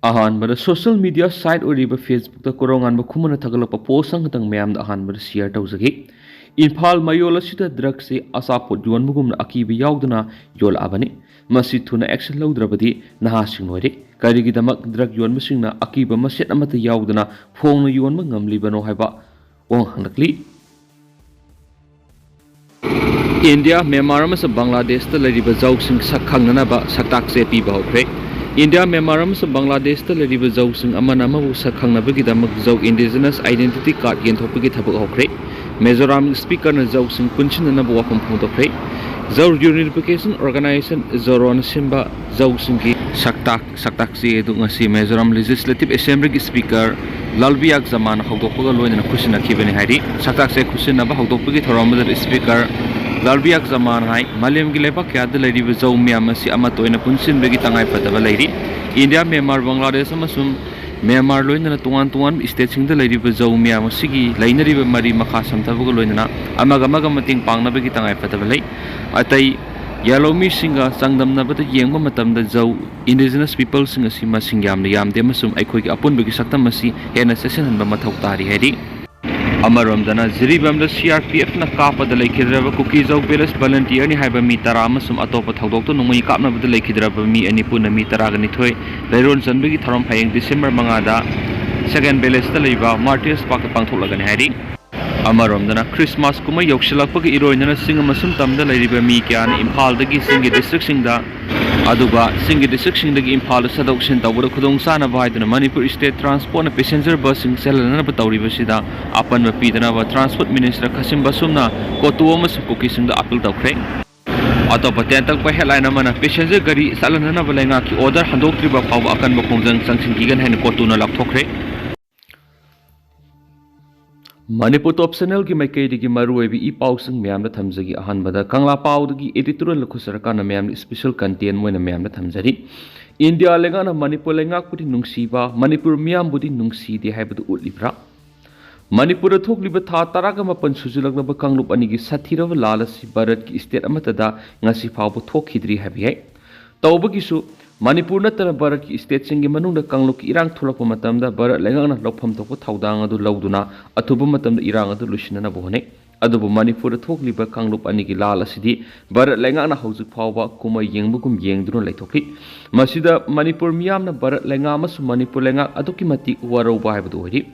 अहानबद social media site ओरिबा Facebook कोरोंगान खुमन थगलप पोस्ट संगतंग मैम अहानबद शेयर तौजगे इम्फाल मयोल ड्रग से असापोट योनबगुम अकीब याउदना योलाबनी मसी थुना एक्शन लौद्रबदी नहासिंग नोरे करिगिदमक ड्रग योनबसिंगना अकीब मसेट अमत याउदना फोंग योनब ngamlibano हाइबा वोंग हंगलकली इंडिया म्यांमार बांग्लादेश जौसिंग सक खंगननाबा सकताक से पिबा हौख्रे इंडिया म्यांमार बांग्लादेश जौसिंग सक खंगनबगिदमक जौ इंडिजिनस आइडेंटिटी कार्ड येंथोपगी थबक हौख्रे मिजोराम स्पीकर जौसिंग पुनसिननब वाफम फोंदोख्रे जौ यूनिफिकेशन ऑर्गेनाइजेशन जोरोन सिंबा जौसिंग की सकताक से ngasi मिजोराम लेजिस्लेटिव असेंबली की स्पीकर लालबियाक जमान हौदोकपगा लोइना खुसिनखिबनि हाइरि सकताक से खुसिनबा हौदोकपगी थोरमदर स्पीकर लालबियाक जमान हाई मालेम की लेबा क्याद लेरिब जौ मियाम असि अमत ओइना पुनसिनबगी तंगाइ फदबा लेरि इंडिया म्यांमार बांग्लादेश अमसुम म्यांमार लोइना तोंगान तोंगान स्टेटसिंग द लेरिब जौ मियाम सिगी लैनरिब मरि मखा समथबग लोइना अमग मतिंग पांगनबगी तंगाइ फदबा लै अतै यालोमी सिंगा संगदमनबद येंगबा मतमद जौ इंडिजिनस पीपल सिंग असि मसिंग यामना यामदे अमसुम अखोइगी अपुनबगी सकतम असि हेना सेसनहनबा मथौ तारि हैरि अमरोमदना जिरीबमद CRPF न कापद लेखिद्रब कुकी जौ पेलेस वॉलंटियर नि हाइबा मी तरा अमसुम अतोप थौदोक तो नुंगई कापनबद लेखिद्रब मी अनि पुन मी तरागनिथोय लैरोन जनबगी थरम फायेंग डिसेंबर 5 दा सेकेंड बेलेस ता लेबा मार्टियर्स पाक पांथोलगनि हाइरि अमरोमदना क्रिसमस कुमा योक्सलकपग इरोइनना सिंग मसुम तमद लेरिबा मी क्यान इम्फाल दगी सिंगी डिस्ट्रिक्ट सिंगदा अदुगा सिंगी डिस्ट्रिक्ट सिंगदगी इम्फाल सदौक्सिन तौबद खुदोंग सानबा हाइदना Manipur state transport passenger bus सिंग सेलनब तौरिबसिदा अपन पीदनब ट्रांसपोर्ट मिनिस्टर खसिम बसुमना कोतु अमसु कुकी सिंगदा अपील तौख्रे अतोप तेंतक प हेडलाइन अमना पैसेंजर गाड़ी सालननब लेंगा की ऑर्डर हंदोक्त्रिबा फाव अकन बखोंजंग संसिंगिगन हैन कोतुना लक्थोख्रे मणिपुर टॉप चैनल की मैकेदी की मरुएबी ई पाउसिंग म्याम थमजगी अहनबद कंगला पाउदगी एडिटोरियल खुसरकान म्याम स्पेशल कंटेंट मोइन म्याम थमजरी इंडिया लेगाना मणिपुर लेंगाकपुदी नुंसीबा मणिपुर म्यामबुदी नुंसीदे हाइबदु उलिब्रा मणिपुर थोकलिबा था तरागा मपन सुजुलगलब कांगलुप अनिगी साथीरब लालसी भारत की स्टेट अमतदा ngasi फावबु थोखिद्री हाबि है तौबगिसु मणिपुर नतन भारत की स्टेट सिंगी मनुंग कांगलुप की इरांग थोलक मतमदा भारत लेंगाना लौफम थोको थौदांग अदु लौदुना अथुब मतमदा इरांग अदु लुसिनना बोहने अदुबु मणिपुर थोकलिबा कांगलुप अनिगी लाल असिदी भारत लेंगाना हौजुक फावबा कुमा येंगबुगुम येंगदुना लेथोखि मसिदा मणिपुर मियामना भारत लेंगा अमसु मणिपुर लेंगा अदुकी मति वरौबा हाइबदु होरि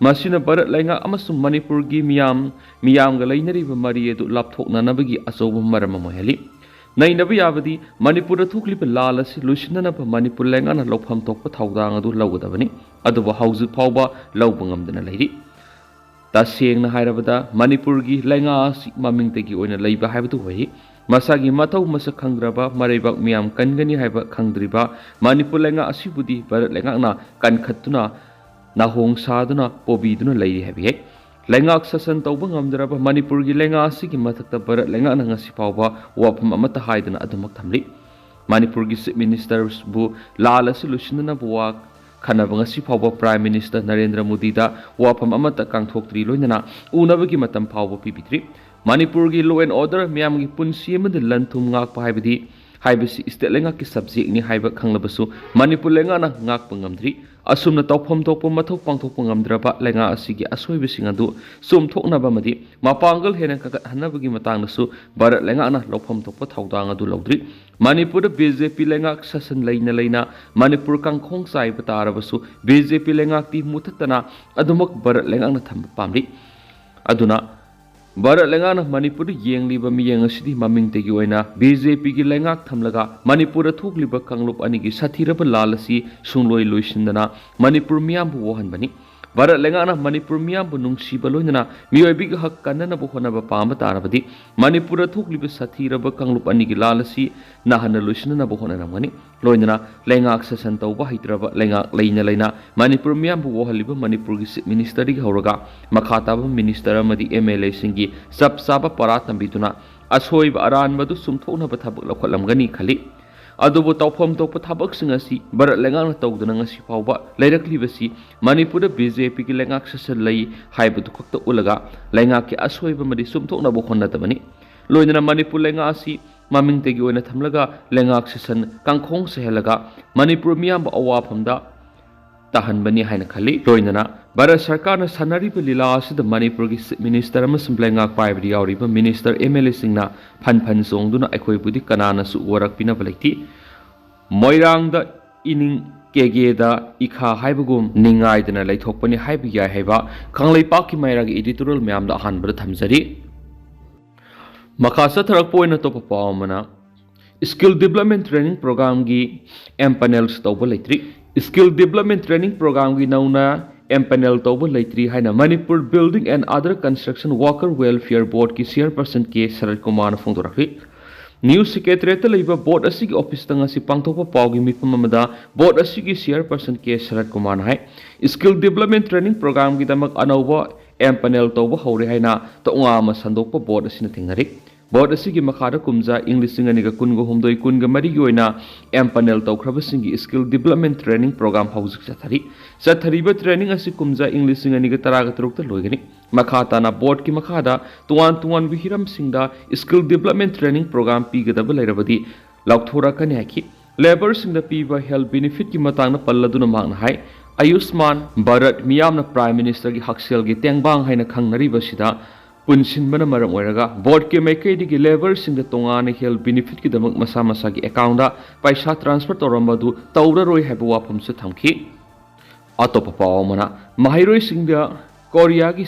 मसिना भारत लेंगा अमसु मणिपुर की मियामगा लैनरिबा मरि अदु लापथोकननबगी अचौब मरम मोहली नैनब याबदी मणिपुर थोकलिबा लाल असि लुसिननब मणिपुर लेंगाना लौफम थोकपा थौदांग अदु लौगदबनि अदुबु हौजुक फावबा लौबा ngamdana लेरि तसेंगना हाइरबदा मणिपुर की लेंगा असि ममिंगतगी ओइना लैबा हाइबदु होई मसागी मथौ मसक खंग्रबा मरैबक मियाम कनगनी हाइबा खंग्द्रिबा मणिपुर लेंगा असिबुदी भारत लेंगाना कनखत्तुना नाहोंग सादुना पोबीदुना लैरि हाइबि लेंगाक ससन तौब ngamdraba मणिपुर की लेंगा असि की मथक्ता भारत लेंगाना ngasi फावबा वाफम अमता हाइदना अदुमक थमलि मणिपुर की चीफ मिनिस्टर बु लाल असि लुसिनना बुवा खनब ngasi फावबा प्राइम मिनिस्टर नरेंद्र मोदी दा वाफम अमता कांगथोक्त्रि लोइनना उनबगी मतम फावबा पिबित्रि मणिपुर की लॉ एंड ऑर्डर म्याम की पुनसी अमद लनथुम ngakpa हाइबदी हाइबसी स्टेट लेंगा की सब्जेक्ट नि हाइबा खंगलबसु मणिपुर लेंगाना ngakpa ngamdri असुमना तौफम थोकप मथौ पांथोकप ngamdraba लेंगा असिगी असोइबसिंग अदु सुमथोकनबा मदि मापांगल हेना कगत हनबगी मतांगसु भारत लेंगाना लौफम थोकप थौदांग अदु लौद्रि मणिपुर बीजेपी लेंगा ससन लेना मणिपुर कांखोंग साइब तारबसु बीजेपी लेंगा ती मुथतना अदुमक भारत लेंगाना थम पामरि अदुना भारत लेंगाना मणिपुर येंगलिबा मियेंग असिदी ममिंगतेगी ओइना बीजेपी की लेंगाक थमलगा मणिपुर थोकलिबा कांगलुप अनिगी साथीरब लालसी सुंगलोय लोइसिंदना मणिपुर मियामबु वहनबनी भारत लेंगाना मणिपुर मियामबु नुंसीबा लोइनना मियोइबिग हक कन्ननबु होनबा पाम तारबदी मणिपुर थोकलिबा साथीरब कांगलुप अनिगी लालसी नाहन लोइसिननबु होनरमगनी लोइनना लेंगाक ससन तौबा हित्रबा लेंगाक लेना मणिपुर मियामबु वहलिबा मणिपुर की चीफ मिनिस्टर दिग हौरगा मखाताब मिनिस्टर अमदी MLA सिंगी सब साबा परा तंबितुना असोइब अरानबदु सुमथोनबा थबक लखलमगनी खली अदुबु तौफम तोप थबकसिंग असि भारत लेंगाना तौदना ngasi फावबा लैरकलिबसि मणिपुर बीजेपी की लेंगाक ससन लई हाइबदु खक्त उलगा लेंगाक की असोइब मदि सुमथोनबा होनदबनी लोइनना मणिपुर लेंगा असि ममिंगतेगी ओइना थमलगा लेंगाक ससन कांखोंग सेहलगा Manipur मियाम अवाफमदा tahanbani haina khali loinana Bharat Sarkarna sanariba lila asida Manipurgi Minister amasung blengak paibadi yauriba Minister MLA singna phan songduna aikhoi budi kanana su warakpina balekti Moirangda ining kegeda ikha haibagum ningai dana laithokpani haibi yai haiba khanglaipak ki mairagi editorial myamda ahanbada thamjari Makasa tharak poina topa pawmana Skill Development Training Program gi M-panels tawba laitri Skill Development Training Program gi nauna M-panel tawba laitri haina Manipur Building and Other Construction Worker Welfare Board ki chairperson ke Sarat Kumar phongdorakhi New Secretariat leiba board asigi office tanga si pangthokpa pawgi mifam amada board asigi chairperson ke Sarat Kumar hai Skill Development Training Program gi damak anauba M-panel tawba hore haina tonga ma sandokpa board asina thingnari Board asigi makhada kumza English singaniga kungo humdoi kunga mari yoina M-panel tawkhrabasingi Skill Development Training Program hauzik sathari ba training asi kumza English singaniga taraga turukta loigani makhata na board ki makhada tuan bihiram singda Skill Development Training Program pigadaba lairabadi laukthora kani haki labor singda piba health benefit ki matangna palladuna mangna hai Ayushman Bharat miyamna Prime Minister gi haksel gi tengbang haina khangnari basida Punsinbana maram oiraga board ke maikai digi labor singda tongana health benefit ki damak masa gi account da paisa transfer torambadu tawra roi haiba wafam se thamki atopa pawmana mahairoi singda Korea gi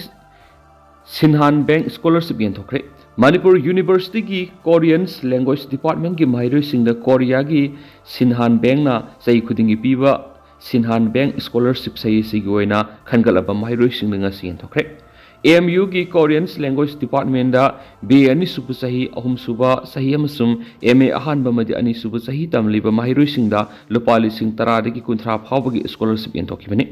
Sinhan Bank Scholarship yenthokre Manipur University gi Korean Language Department gi mahairoi singda Korea gi Sinhan Bank na sai khudingi piba Sinhan Bank Scholarship sai sigi oina khangalaba mahairoi singda ngasi yenthokre AMU की Korean Language Department da B ani subu sahi ahum suba sahi amasum MA ahan bamadi ani subu sahi tamliba mahiroi singda lupali sing taradi ki kunthra phawbagi scholarship yenthokibani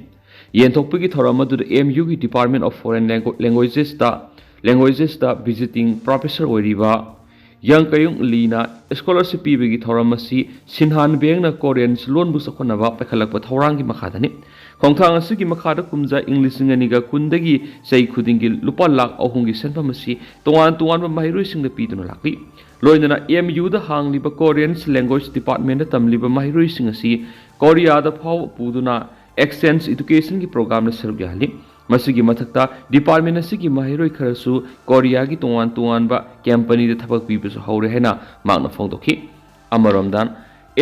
yenthokpagi thoramadu AMU ki Department of Foreign Languages da visiting professor oiriba yang kayung lina scholarship pibagi thoramasi Sinhan Bank na Korean loan bu sakhonaba pakhalakpa thorangi makhadani Khongthang asigi makhada kumza English singaniga kundagi sei khudingi lupa lakh ahungi senpamasi tuan mahiroi singda piduna lakli loinana MU da hangliba Korean Language Department da tamliba mahiroi singasi Korea da phaw puduna exchange education ki program na sergi hali masigi mathakta department asigi mahiroi kharasu Korea gi tuan ba company da thabak pibasu haure hena magna phongdokhi amaromdan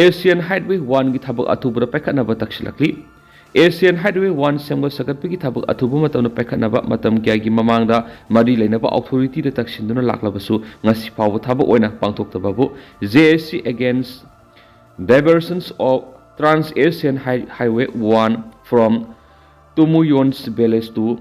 Asian Highway 1 gi thabak atubra pakhana ba takshilakli Asian Highway 1 semga sakatpagi thabak athuba matamna paikhatnaba matam kyagi mamangda mari leinaba authority da taksinduna laklabasu ngasi phawa thaba oina pangthoktababu JSC against diversions of Trans-Asian Highway 1 from Tumuyon's Village to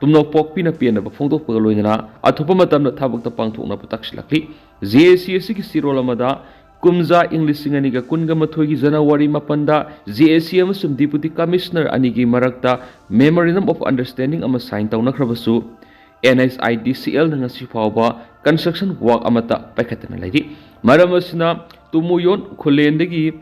Tumnokpok pina pianaba phongdokpaga loinana athuba matamna thabakta pangthokna taksilakli JSC asigi sirolamada Kumza English singaniga kunga mathoigi January mapanda JSC amasum Deputy Commissioner anigi marakta Memorandum of Understanding ama sign tawnakhrabasu NSIDCL na ngasi fawba construction work amata paikhatana lairi maram asina tumuyon khulendagi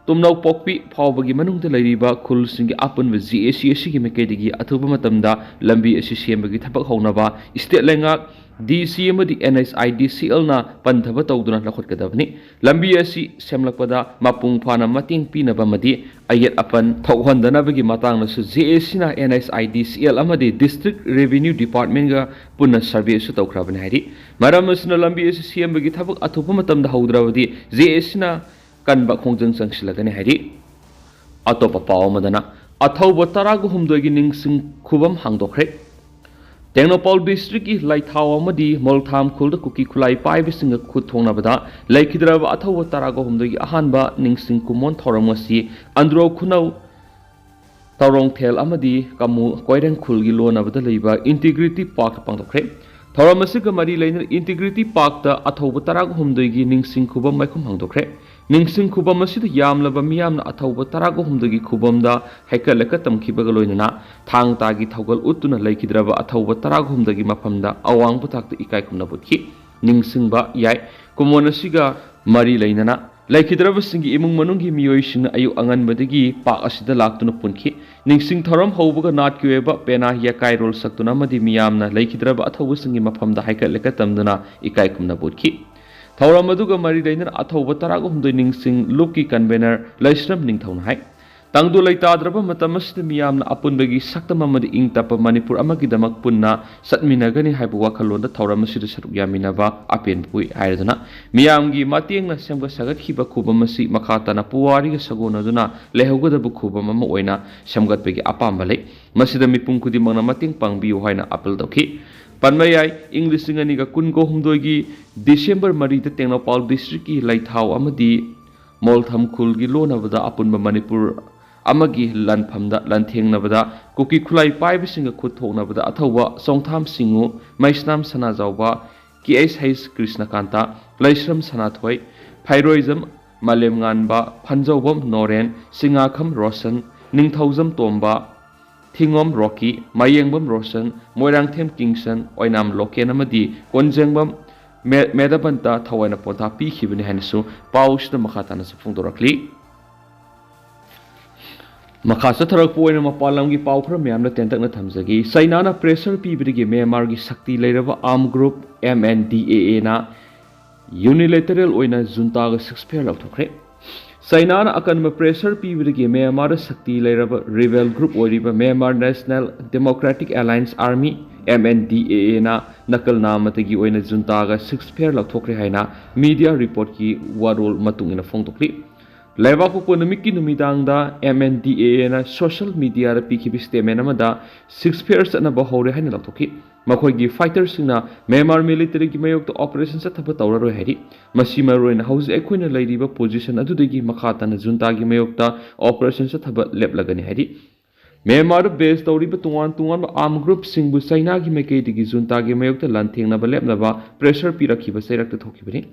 tumnau pokpi fawbagi manungta lairiba khulsingi apunba JSC gi mekedigi athuba matamda lambi asi sembagi thabak hawnaba state lenga DC amadi NSIDCL na panthaba tawduna lakhotgadabni lambi asi semlakpada mapung phana mating pinaba madi ayat apan thawhandanabagi matangna su JSC na NSIDCL amadi District Revenue Department ga punna survey su tawkhrabani hari maram asna lambi asi sembagi thabak athupa matamda hawdrabadi JSC na kanba khongjang changsilagani hari atopa paw madana athauba taragu humdogi ningsing khubam hangdokre Tengnopal District ki Laithau amadi Moltham khulda kuki khulai paibi singa khut thongnabada laikhidraba athawa tarago humdagi ahanba ningsing kumon thoramasi andro khunau tarong thel amadi kamu koireng khulgi lonabada leiba Integrity Park pangdokre thoramasi ga mari leina Integrity Park ta athawa tarago humdagi ningsing khubam maikhum hangdokre ningsing khubam asida yamlaba miyamna athawa tarago humdagi khubamda haikalaka tamkhibaga loinana thang tagi thogal utuna laikhidraba athawa tarago humdagi mafamda awang puthakta ikai kumna buthi ningsingba yai kumonasiga mari leinana laikhidraba singi imung manungi miyoi singna ayu anganbadagi pak asida laktuna punki ningsing thoram haubaga nat kyeba pena ya kai rol saktuna madi miyamna laikhidraba athawa singi mafamda haikalaka tamduna ikai kumna buthi Thauram aduga mari leina athoba tarago humdoi ningsing lupki convener laisram ningthauna hai Tangdu lay tadraba matamas na miyam na apunbagi sakta mamadi ing tapa Manipur amagidamak punna satminagani haibu wakalon da tauramasi da saruk yaminaba apen pui airaduna miyamgi matiang na semga sagat hiba kuba masi makata na puwari ga sagona duna lehoga da bukuba mama oina semgat bagi apambale masida mipung kudi mangna mating pangbiu haina apel doki Panmayay English ngani ga kungo humdoigi December marita tengna Paul district ki laithau amadi Moltham khul gi lonabada apunba Manipur amagi lanphamda lanthengna kuki khulai paibisinga khuthoknabada athoba songtham singu maisnam sana jawba KSH Krishnakanta Laisram Sanathoi Phyroism Malem nganba Phanjawbam Noren Singakham Roshan Ningthaujam Tomba Thingom Rocky Mayengbam Roshan Moirangthem Kingston Oinam Loken amadi Konjengbam Medabanta Thawaina Ponta pi khibani hanasu pausda makhatana sufungdorakli Makasa tharak poina mapalam gi pau khra myamna tentak na thamjagi Sainana pressure pibri gi Myanmar gi sakti leiraba arm group MNDAA na unilateral oina junta ga 6 pair lauthokre Sainana akan pressure pibri gi Myanmar sakti leiraba rebel group oiriba Myanmar National Democratic Alliance Army MNDAA na nakal namatagi oina junta ga 6 pair lauthokre haina media report ki warol matungina phongtokli Laibaku Punamiki Numidanga MNDAA na social media da PKB statement amada 6 pairs na bahore haina lautoki makhoi fighters na Myanmar military gi mayok to operation sa thaba tawraro hari masima roina house ekhoina leidiba position adudagi makhata na junta gi mayok ta operation sa thaba leplagani hari Myanmar base tawriba tungan arm group singbu China gi maikei digi junta gi mayok ta lanthengna ba lepnaba pressure pirakhiba sairak ta thokibani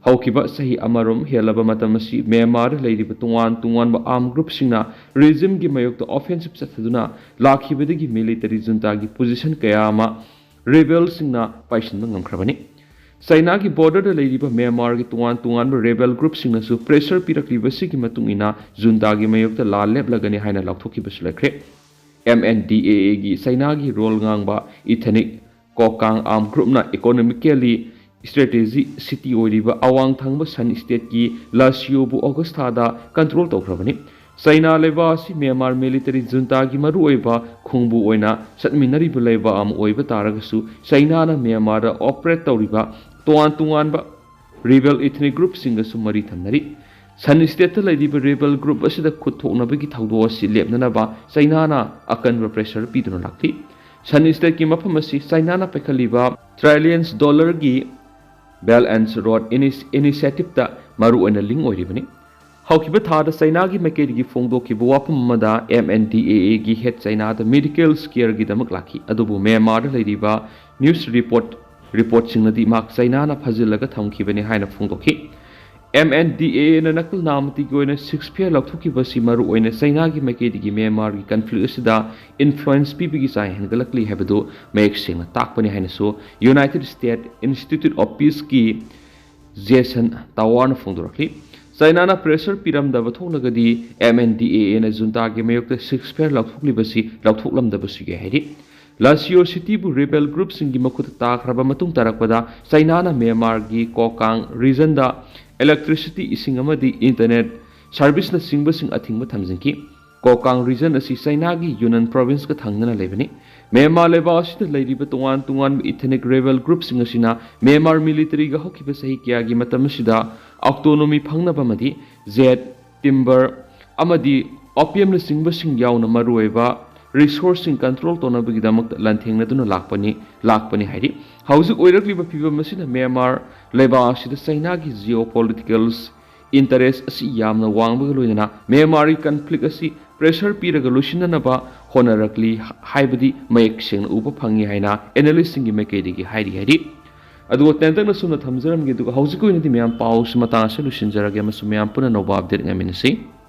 Houkhre sahi amarum helaba matamasi Myanmar leiriba tungan arm group singna regime gi mayok to offensive sathaduna lakhibadagi military junta gi position kaya ama rebel singna paisin ngamkhrabani China gi border da leiriba Myanmar gi tungan rebel group singna su pressure pirakliba sigi matungina junta gi mayok to la lep lagani haina lakthokiba sulakre MNDAA gi China gi role ngangba ethnic kokang arm group na economically strategy city oiriba awang thangba san state ki lasio bu august da control tawkrabani China leba si Myanmar military junta gi maru oiba khungbu oina satminari bu leba am oiba taragasu China na Myanmar da operate tawriba tungan ba rebel ethnic group singa su mari thamnari san state la diba rebel group asida khuthokna bagi thawdo si lepna ba China na akan pressure piduna lakti san state ki mafam asi China na pekhaliba trillions dollar gi Bell and Road initiative ta maru ana ling oiribani haukiba thada China gi maikei gi phongdo ki buwapam mada MNDAA gi head China da medical scare gi damak lakhi adubu Myanmar da leiriba news report singna di mak China na phajilaga thamkhibani haina phongdoki MNDAA na nakal namati gi oina 6 pair lakthuki basi maru oina China gi maikei gi Myanmar gi conflict asida influence pibi gi sai hangalakli habadu mayek singna takpani haina so United States Institute of Peace ki Jason Tawan phongdorakli China na pressure piram da bathonagadi MNDAA na junta gi mayok 6 pair lakthuki basi lakthulam da basi ge hairi Lasio city bu rebel group singi makut takraba matung tarakpada China na Myanmar gi kokang region da electricity ising amadi internet service na singba sing athingba thamjingki kokang region asi China gi Yunnan province ka thangnana lebani Myanmar leba asida leiriba tungan ethnic rebel group sing asina Myanmar military ga hokiba sahi kya gi matam sida autonomy phangnaba madi z timber amadi opium na singba sing yauna marueba resourcing control to na bagi damak lanthengna duna lakpani hairi haujuk oirakliba piba masina Myanmar leba asida China gi geopolitical interest asi yamna wangba loina Myanmar conflict asi pressure piraga lusinna ba honarakli haibadi mayek sing upa phangi haina analyst singi maikei gi hairi adu tentak na sumna thamjaram gi du haujuk oina di myam paus mata sa lusinjarage masum myam puna nova update ngaminasi